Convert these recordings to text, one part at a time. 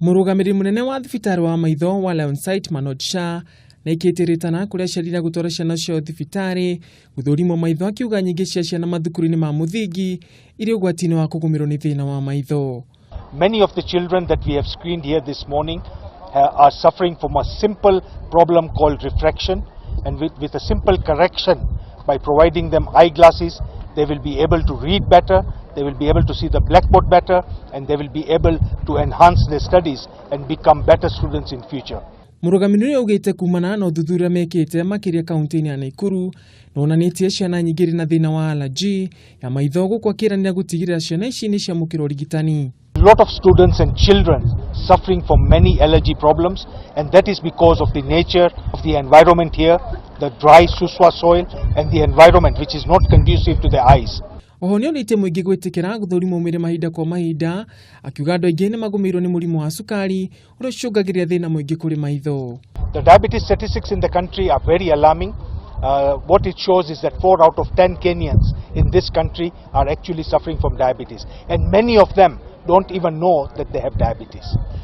Murugamiri munene wa Thibitari wa maitho wa on-site Manoj Shah na ikiitiritana kuria ciarira gutwara ciana cio Thibitari guthurimwo maitho akiuga nyingi cia ciana mathukuru-ini ma muthingi iri ugwati-ini wa kugumirwo ni thina wa maitho. Many of the children that we have screened here this morning are suffering from a simple problem called refraction, and with a simple correction by providing them eyeglasses, they will be able to read better, they will be able to see the blackboard better, and they will be able to enhance their studies and become better students in future. Murugamiri ugite kumana na uthuthurĩa mekite makiria kaunti-ini ya Naikuru na onanitie ciana nyingĩ na thina wa allergy ya maitho gũkwakiranĩra gutigirira ciana ici ni ciamũkĩra urigitani. A lot of students and children suffering from many allergy problems, and that is because of the nature of the environment here, the dry suswa soil and the environment which is not conducive to the eyes. Oho nionite muingi gwitikira guthurimwo mwiri mahinda kwa mahinda akiuga andu aingi ni magumirwo ni murimu wa sukari uria ucungagiria thina muingi kuri maitho. The diabetes statistics in the country are very alarming. What it shows is that 4 out of 10 Kenyans in this country are actually suffering from diabetes, and many of them don't even know that they have diabetes.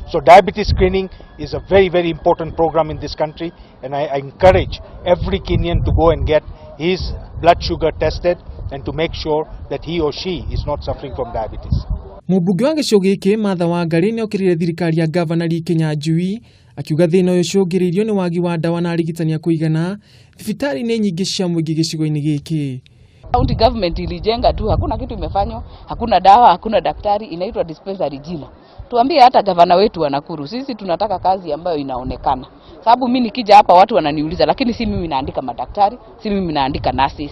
So diabetes screening is a very, very important program in this country, and I encourage every Kenyan to go and get his blood sugar tested and to make sure that he or she is not suffering from diabetes. Mubunge wa gĩcigo gĩkĩ Martha Wangari nĩ okĩrĩire thirikari ya Gavana Kenya Njui akiuga thĩna ũyũ ũcũngĩrĩirio nĩ wagi wa ndawa na arigitani a kũigana thibitari nĩ nyingĩ cia mũingĩ gĩcigo-inĩ gĩkĩ. County government ilijenga tu, hakuna kitu imefanywa, hakuna dawa, hakuna daktari, inaitwa dispensary jina. Tuambie hata gavana wetu wa Nakuru, sisi tunataka kazi ambayo inaonekana. Sababu mimi nikija hapa watu wananiuliza, lakini si mimi naandika madaktari, si mimi naandika nurses.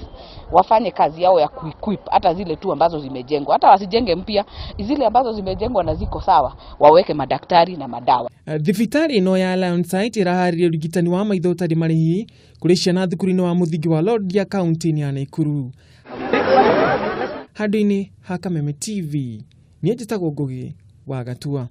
Wafanye kazi yao ya kuequip hata zile tu ambazo zimejengwa. Hata wasijenge mpya, zile ambazo zimejengwa na ziko sawa, waweke madaktari na madawa. Thibitari ino ya on-site irahariria urigitani wa maitho utari marihi kuri ciana thukuru-ini wa muthingi wa Loldia kaunti-ini ya Naikuru. Handũ-inĩ ha Kameme TV, niĩ njĩtagwo Ngugi wa Gatua.